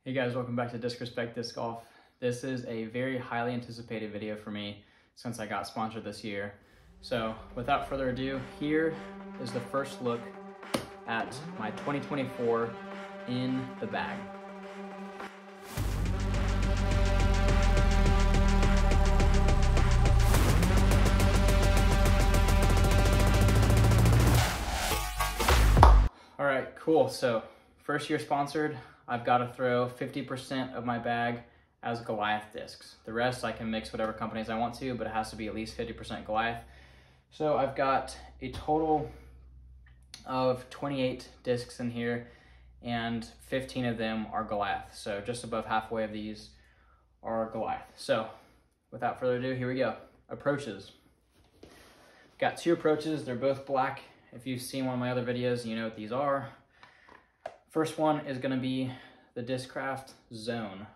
Hey guys, welcome back to Disrespect Disc Golf. This is a very highly anticipated video for me since I got sponsored this year. So without further ado, here is the first look at my 2024 in the bag. All right, cool. So first year sponsored, I've got to throw 50% of my bag as Goliath discs. The rest I can mix whatever companies I want to, but it has to be at least 50% Goliath. So I've got a total of 28 discs in here, and 15 of them are Goliath. So just above halfway of these are Goliath. So without further ado, here we go. Approaches. Got two approaches, they're both black. If you've seen one of my other videos, you know what these are. First one is gonna be the Discraft Zone.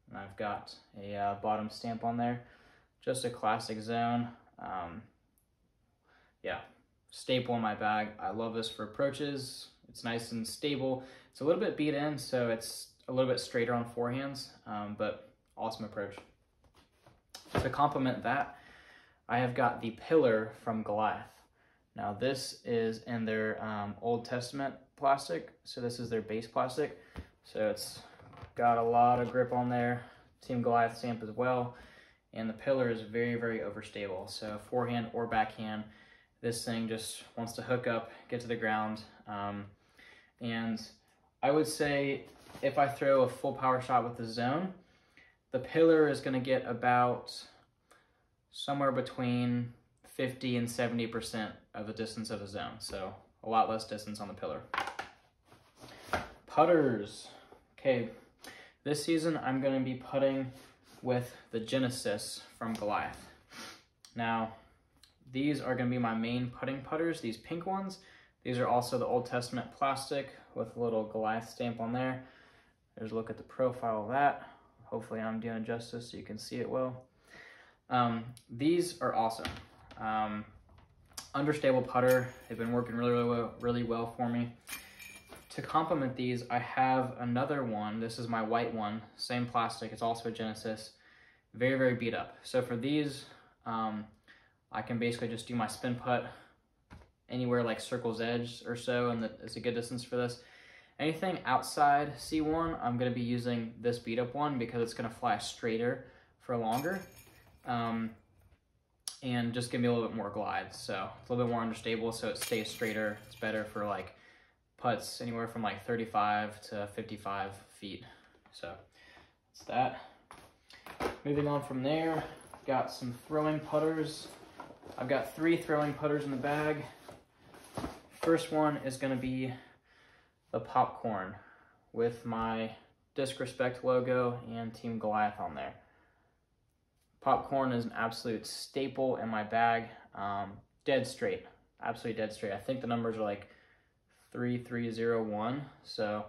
And I've got a bottom stamp on there, just a classic Zone. Yeah, staple in my bag. I love this for approaches. It's nice and stable. It's a little bit beat in, so it's a little bit straighter on forehands, but awesome approach. To complement that, I have got the Pillar from Goliath. Now this is in their Old Testament plastic, so this is their base plastic. So it's got a lot of grip on there, Team Goliath stamp as well, and the Pillar is very, very overstable. So forehand or backhand, this thing just wants to hook up, get to the ground, and I would say if I throw a full power shot with the Zone, the Pillar is going to get about somewhere between 50 and 70% of the distance of the Zone, so a lot less distance on the Pillar. Putters. Okay, this season I'm going to be putting with the Genesis from Goliath. Now, these are going to be my main putting putters, these pink ones. These are also the Old Testament plastic with a little Goliath stamp on there. There's a look at the profile of that. Hopefully I'm doing it justice so you can see it well. These are awesome. Understable putter. They've been working really well for me. To complement these, I have another one. This is my white one, same plastic. It's also a Genesis. Very, very beat up. So for these, I can basically just do my spin putt anywhere like circle's edge or so, and it's a good distance for this. Anything outside C1, I'm going to be using this beat up one because it's going to fly straighter for longer. And just give me a little bit more glide. So it's a little bit more understable, so it stays straighter. It's better for like putts anywhere from like 35 to 55 feet. So that's that. Moving on from there, got some throwing putters. I've got 3 throwing putters in the bag. First one is gonna be the Popcorn with my Disrespect logo and Team Goliath on there. Popcorn is an absolute staple in my bag. Dead straight, absolutely dead straight. I think the numbers are like 3301. So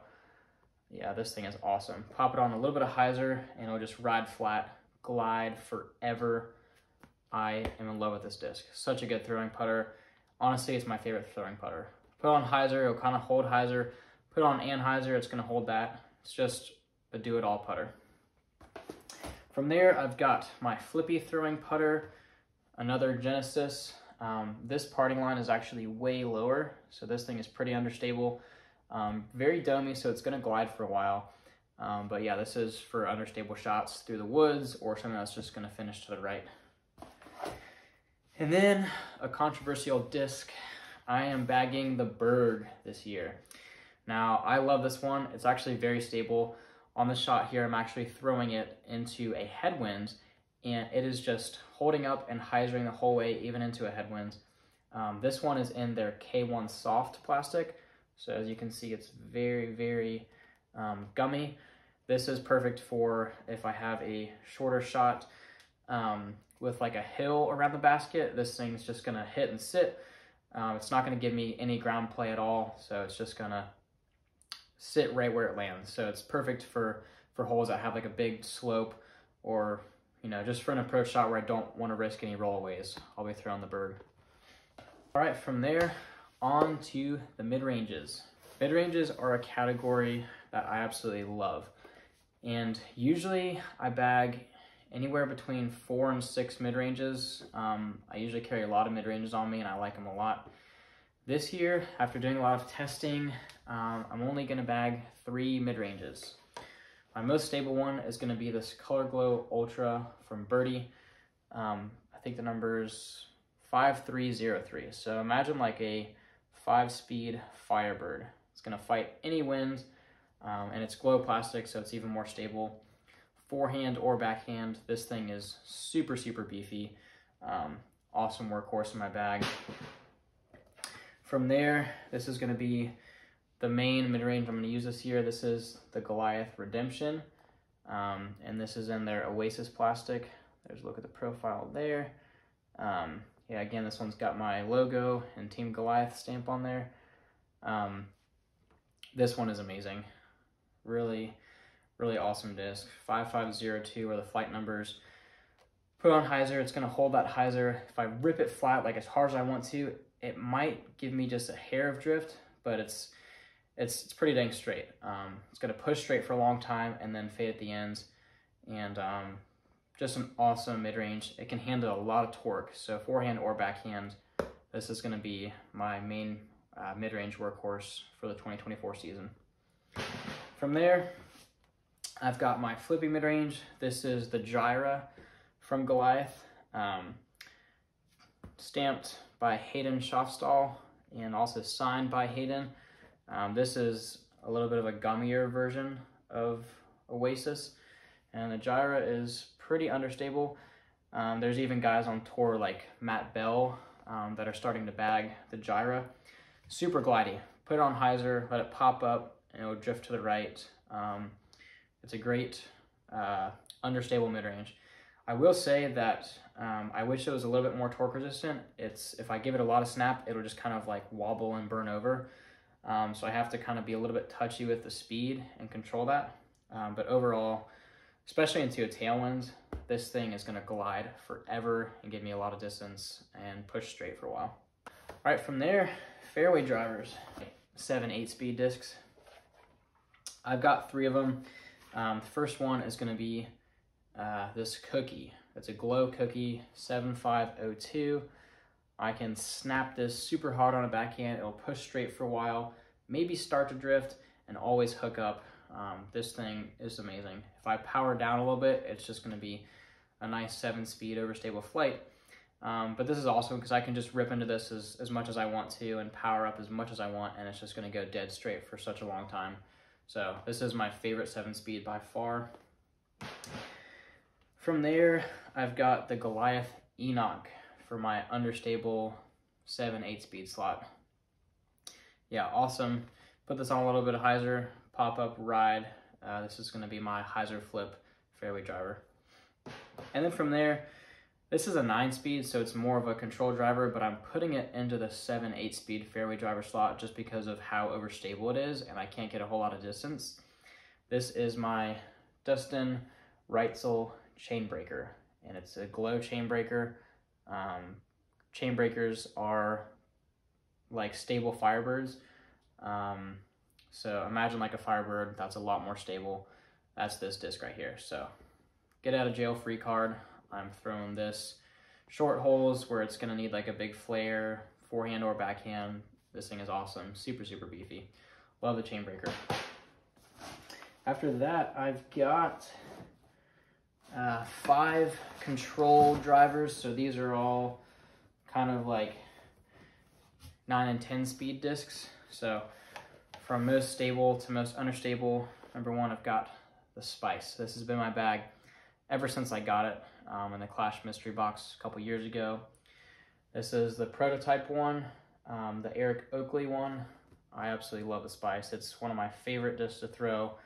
yeah, this thing is awesome. Pop it on a little bit of hyzer and it'll just ride flat, glide forever. I am in love with this disc. Such a good throwing putter. Honestly, it's my favorite throwing putter. Put on hyzer, it'll kind of hold hyzer. Put on anhyzer, it's gonna hold that. It's just a do-it-all putter. From there, I've got my flippy throwing putter, another Genesis. This parting line is actually way lower, so this thing is pretty understable. Very domey, so it's gonna glide for a while. But yeah, this is for understable shots through the woods or something that's just gonna finish to the right. And then a controversial disc. I am bagging the Berg this year. Now, I love this one. It's actually very stable. On the shot here, I'm actually throwing it into a headwind, and it is just holding up and hyzering the whole way, even into a headwind. This one is in their K1 soft plastic. So as you can see, it's very, very gummy. This is perfect for if I have a shorter shot with like a hill around the basket. This thing's just gonna hit and sit. It's not gonna give me any ground play at all, so it's just gonna sit right where it lands. So it's perfect for holes that have like a big slope, or you know, just for an approach shot where I don't want to risk any rollaways. I'll be throwing the Berg. All right, from there on to the mid-ranges. Mid-ranges are a category that I absolutely love. And usually I bag anywhere between 4 and 6 mid-ranges. I usually carry a lot of mid-ranges on me and I like them a lot. This year, after doing a lot of testing, I'm only gonna bag 3 mid-ranges. My most stable one is gonna be this Color Glow Ultra from Birdie. I think the number's 5303. So imagine like a 5-speed Firebird. It's gonna fight any wind, and it's glow plastic, so it's even more stable. Forehand or backhand, this thing is super, super beefy. Awesome workhorse in my bag. From there, this is gonna be the main mid-range I'm gonna use this year. This is the Goliath Redemption, and this is in their Oasis plastic. There's a look at the profile there. Yeah, again, this one's got my logo and Team Goliath stamp on there. This one is amazing. Really, really awesome disc. 5502 are the flight numbers. Put on hyzer, it's gonna hold that hyzer. If I rip it flat like as hard as I want to, it might give me just a hair of drift, but it's pretty dang straight. It's gonna push straight for a long time and then fade at the ends. And just an awesome mid-range. It can handle a lot of torque, so forehand or backhand, this is gonna be my main mid-range workhorse for the 2024 season. From there, I've got my flippy mid-range. This is the Gyra from Goliath, stamped by Hayden Schofstall and also signed by Hayden. This is a little bit of a gummier version of Oasis, and the Gyra is pretty understable. There's even guys on tour like Matt Bell that are starting to bag the Gyra. Super glidey. Put it on hyzer, let it pop up, and it will drift to the right. It's a great understable mid-range. I will say that I wish it was a little bit more torque resistant. If I give it a lot of snap, it'll just kind of like wobble and burn over. So I have to kind of be a little bit touchy with the speed and control that. But overall, especially into a tailwind, this thing is gonna glide forever and give me a lot of distance and push straight for a while. All right, from there, fairway drivers, 7/8 speed discs. I've got 3 of them. The first one is gonna be this Cookie. It's a Glow Cookie 7502. I can snap this super hard on a backhand. It'll push straight for a while, maybe start to drift, and always hook up. This thing is amazing. If I power down a little bit, it's just gonna be a nice 7-speed overstable flight. But this is awesome because I can just rip into this as much as I want to and power up as much as I want, and it's just gonna go dead straight for such a long time. So this is my favorite 7-speed by far. From there, I've got the Goliath Enoch for my understable 7/8 speed slot. Yeah, awesome. Put this on a little bit of hyzer, pop up, ride. This is gonna be my hyzer flip fairway driver. And then from there, this is a 9-speed, so it's more of a control driver, but I'm putting it into the 7/8 speed fairway driver slot just because of how overstable it is, and I can't get a whole lot of distance. This is my Dustin Reitzel chain breaker, and it's a Glow chain breaker. Chain breakers are like stable Firebirds. So imagine like a Firebird that's a lot more stable. That's this disc right here. So get out of jail free card. I'm throwing this short holes where it's gonna need like a big flare, forehand or backhand. This thing is awesome, super, super beefy. Love the chain breaker. After that, I've got 5 control drivers. So these are all kind of like 9 and 10 speed discs. So from most stable to most understable, number 1, I've got the Spice. This has been my bag ever since I got it in the Clash mystery box a couple years ago. This is the prototype one, the Eric Oakley one. I absolutely love the Spice. It's one of my favorite discs to throw.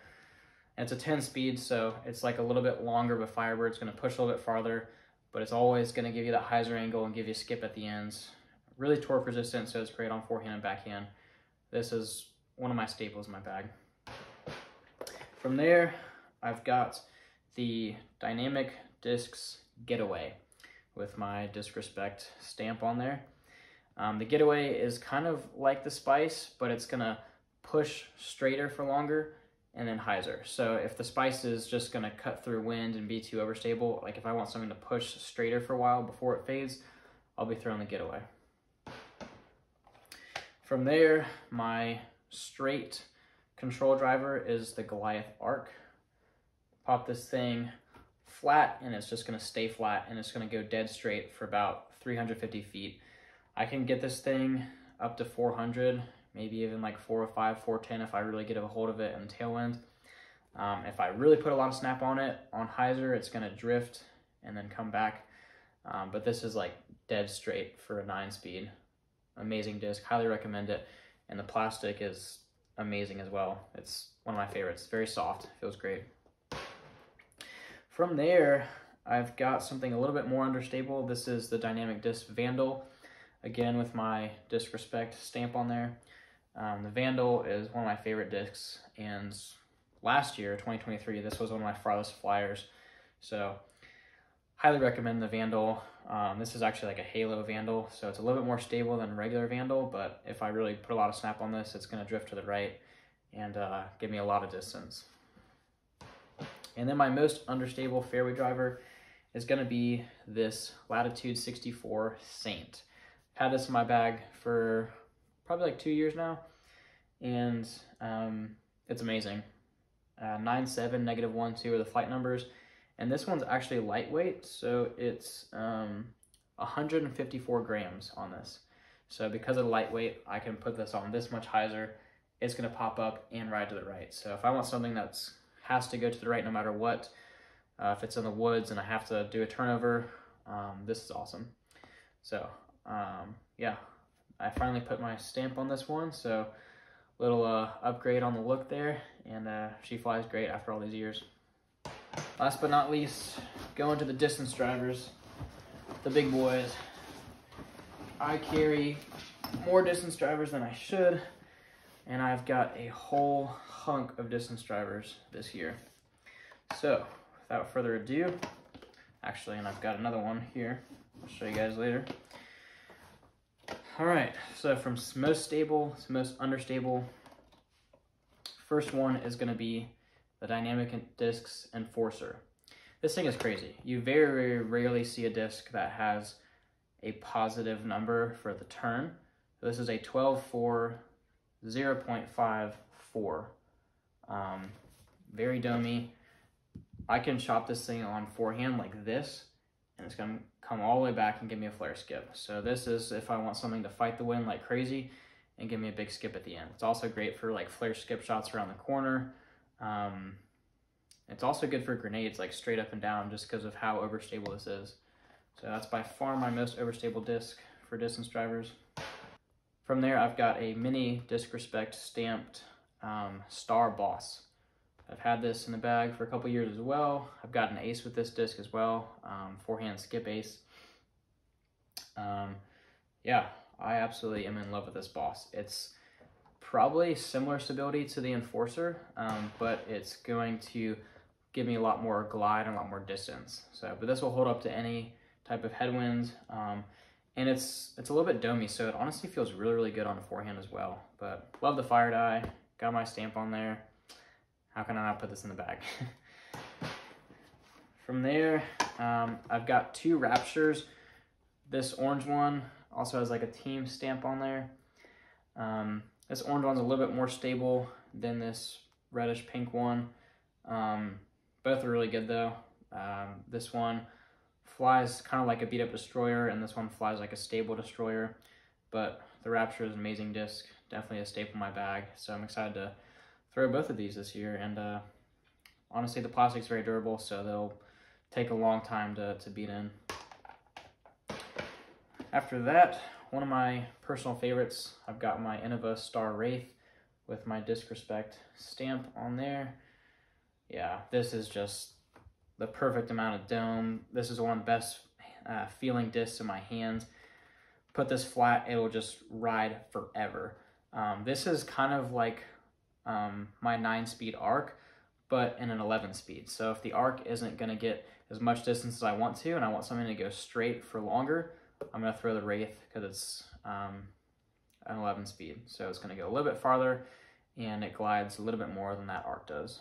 And it's a 10 speed, so it's like a little bit longer of a Firebird. It's gonna push a little bit farther, but it's always gonna give you that hyzer angle and give you a skip at the ends. Really torque resistant, so it's great on forehand and backhand. This is one of my staples in my bag. From there, I've got the Dynamic Discs Getaway with my Disc Respect stamp on there. The Getaway is kind of like the Spice, but it's gonna push straighter for longer, and then hyzer. So if the Spice is just gonna cut through wind and be too overstable, like if I want something to push straighter for a while before it fades, I'll be throwing the Getaway. From there, my straight control driver is the Goliath Arc. Pop this thing flat and it's just gonna stay flat and it's gonna go dead straight for about 350 feet. I can get this thing up to 400, maybe even like 405, 410 if I really get a hold of it in tailwind. If I really put a lot of snap on it, on hyzer, it's gonna drift and then come back. But this is like dead straight for a 9-speed. Amazing disc, highly recommend it. And the plastic is amazing as well. It's one of my favorites, very soft, feels great. From there, I've got something a little bit more understable. This is the Dynamic Disc Vandal, again with my Disc Respect stamp on there. The Vandal is one of my favorite discs, and last year, 2023, this was one of my farthest flyers. So highly recommend the Vandal. This is actually like a Halo Vandal, so it's a little bit more stable than regular Vandal, but if I really put a lot of snap on this, it's gonna drift to the right and give me a lot of distance. And then my most understable fairway driver is gonna be this Latitude 64 Saint. I've had this in my bag for probably like 2 years now, and it's amazing. 9.7, -1, 2 are the flight numbers. And this one's actually lightweight, so it's 154 grams on this. So because of the lightweight, I can put this on this much hyzer. It's gonna pop up and ride to the right. So if I want something that's has to go to the right no matter what, if it's in the woods and I have to do a turnover, this is awesome. So yeah, I finally put my stamp on this one. So little upgrade on the look there, and she flies great after all these years. Last but not least, going to the distance drivers, the big boys. I carry more distance drivers than I should, and I've got a whole hunk of distance drivers this year. So, without further ado, actually, and I've got another one here, I'll show you guys later. All right, so from most stable to most understable, first one is gonna be the Dynamic Discs Enforcer. This thing is crazy. You very, very rarely see a disc that has a positive number for the turn. So this is a 12.4, 0.54. Very domey. I can chop this thing on forehand like this, and it's gonna come all the way back and give me a flare skip. So this is if I want something to fight the wind like crazy and give me a big skip at the end. It's also great for like flare skip shots around the corner. It's also good for grenades, like straight up and down, just because of how overstable this is. So that's by far my most overstable disc for distance drivers. From there, I've got a mini Disc Respect stamped Star Boss. I've had this in the bag for a couple years as well. I've got an ace with this disc as well, forehand skip ace. Yeah, I absolutely am in love with this Boss. It's probably similar stability to the Enforcer, but it's going to give me a lot more glide and a lot more distance. So, but this will hold up to any type of headwind, and it's a little bit domey, so it honestly feels really, really good on a forehand as well. But love the fire die, got my stamp on there. How can I not put this in the bag? From there, I've got 2 Raptures. This orange one also has like a team stamp on there. This orange one's a little bit more stable than this reddish pink one. Both are really good though. This one flies kind of like a beat up destroyer, and this one flies like a stable destroyer. But the Rapture is an amazing disc, definitely a staple in my bag. So I'm excited to throw both of these this year. And honestly, the plastic's very durable, so they'll take a long time to beat in. After that, one of my personal favorites, I've got my Innova Star Wraith with my Disc Respect stamp on there. Yeah, this is just the perfect amount of dome. This is one of the best feeling discs in my hands. Put this flat, it will just ride forever. This is kind of like my 9-speed arc, but in an 11-speed. So if the arc isn't gonna get as much distance as I want to, and I want something to go straight for longer, I'm gonna throw the Wraith because it's an 11-speed. So it's gonna go a little bit farther, and it glides a little bit more than that Arc does.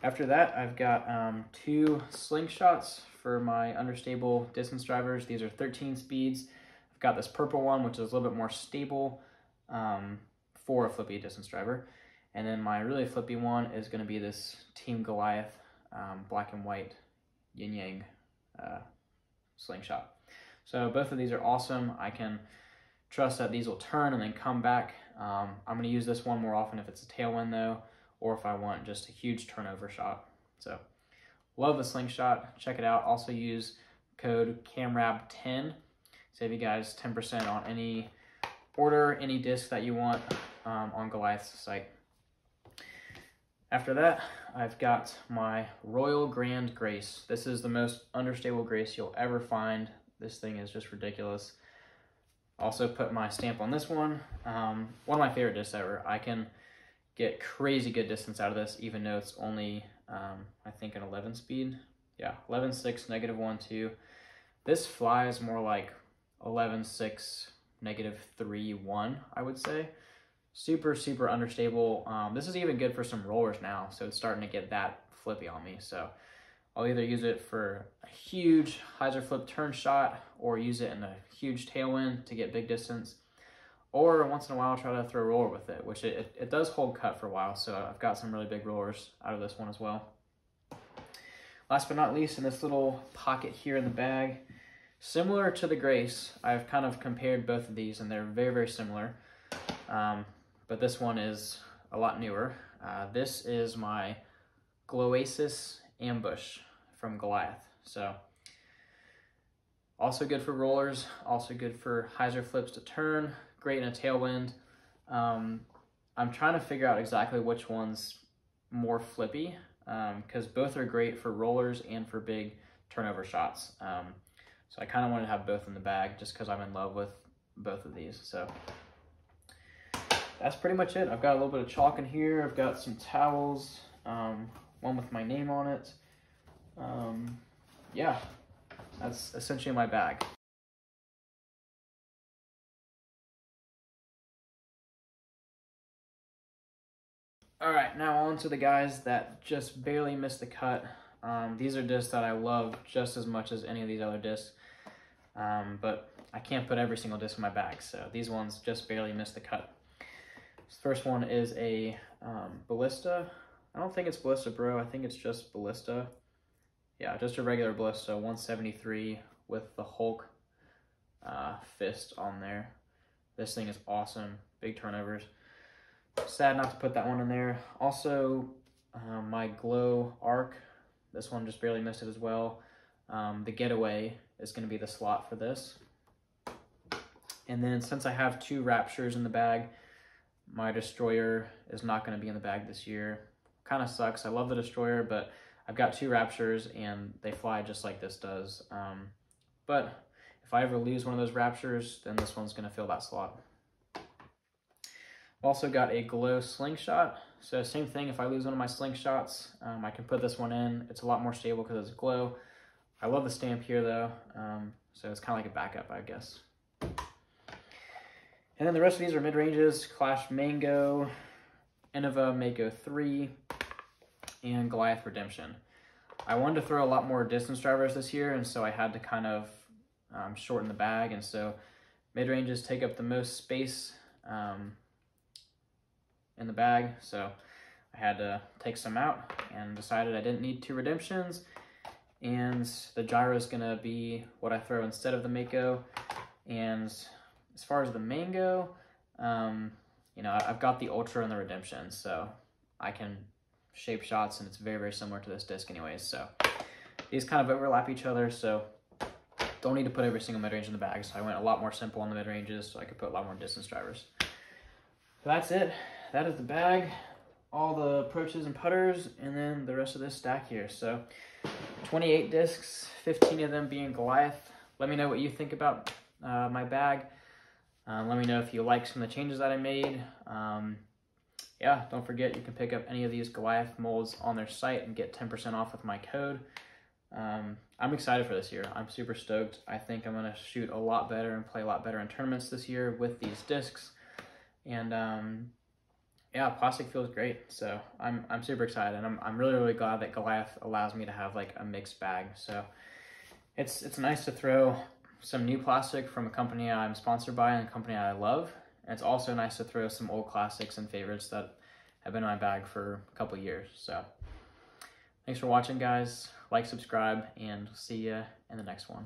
After that, I've got 2 slingshots for my understable distance drivers. These are 13 speeds. I've got this purple one, which is a little bit more stable for a flippy distance driver. And then my really flippy one is going to be this Team Goliath black and white yin-yang slingshot. So both of these are awesome. I can trust that these will turn and then come back. I'm going to use this one more often if it's a tailwind though, or if I want just a huge turnover shot. So love the slingshot. Check it out. Also use code CAMRAB10. Save you guys 10% on any order, any disc that you want on Goliath's site. After that, I've got my Royal Grand Grace. This is the most understable Grace you'll ever find. This thing is just ridiculous. Also put my stamp on this one. One of my favorite discs ever. I can get crazy good distance out of this, even though it's only, I think, an 11 speed. Yeah, 11.6, -1.2. This flies more like 11.6, -3.1, I would say. Super, super understable. This is even good for some rollers now, so it's starting to get that flippy on me. So I'll either use it for a huge hyzer flip turn shot or use it in a huge tailwind to get big distance. Or once in a while, try to throw a roller with it, which it does hold cut for a while. So I've got some really big rollers out of this one as well. Last but not least, in this little pocket here in the bag, similar to the Grace, I've kind of compared both of these and they're very, very similar. But this one is a lot newer. This is my Gloasis Ambush from Goliath. So also good for rollers, also good for hyzer flips to turn, great in a tailwind. I'm trying to figure out exactly which one's more flippy, because both are great for rollers and for big turnover shots. So I kind of wanted to have both in the bag just because I'm in love with both of these. So that's pretty much it. I've got a little bit of chalk in here. I've got some towels, one with my name on it. Yeah, that's essentially my bag. All right, now on to the guys that just barely missed the cut. These are discs that I love just as much as any of these other discs, but I can't put every single disc in my bag, so these ones just barely missed the cut. This first one is a Ballista. I don't think it's Ballista Bro, I think it's just Ballista. Yeah, just a regular Ballista, 173 with the Hulk fist on there. This thing is awesome, big turnovers. Sad not to put that one in there. Also, my Glow Arc. This one just barely missed it as well. The Getaway is going to be the slot for this. And then since I have 2 Raptures in the bag, my Destroyer is not going to be in the bag this year. Kind of sucks. I love the Destroyer, but I've got 2 Raptures and they fly just like this does. But if I ever lose one of those Raptures, then this one's going to fill that slot. I've also got a Glow Slingshot. So same thing, if I lose one of my Slingshots, I can put this one in. It's a lot more stable because it's Glow. I love the stamp here though, so it's kind of like a backup, I guess. And then the rest of these are mid-ranges: Clash Mango, Innova Mako 3, and Goliath Redemption. I wanted to throw a lot more distance drivers this year, and so I had to kind of shorten the bag, and so mid-ranges take up the most space in the bag, so I had to take some out and decided I didn't need 2 redemptions, and the gyro is going to be what I throw instead of the Mako. And as far as the Mango, you know, I've got the Ultra and the Redemption, so I can shape shots, and it's very, very similar to this disc anyways. So these kind of overlap each other, so don't need to put every single mid-range in the bag. So I went a lot more simple on the mid-ranges so I could put a lot more distance drivers. So that's it. That is the bag, all the approaches and putters, and then the rest of this stack here. So 28 discs, 15 of them being Goliath. Let me know what you think about my bag. Let me know if you like some of the changes that I made. Yeah, don't forget you can pick up any of these Goliath molds on their site and get 10% off with my code. I'm excited for this year. I'm super stoked. I think I'm going to shoot a lot better and play a lot better in tournaments this year with these discs. And yeah, plastic feels great. So I'm super excited, and I'm really glad that Goliath allows me to have like a mixed bag. So it's nice to throw some new plastic from a company I'm sponsored by and a company I love. And it's also nice to throw some old classics and favorites that have been in my bag for a couple years. So thanks for watching, guys. Like, subscribe, and see you in the next one.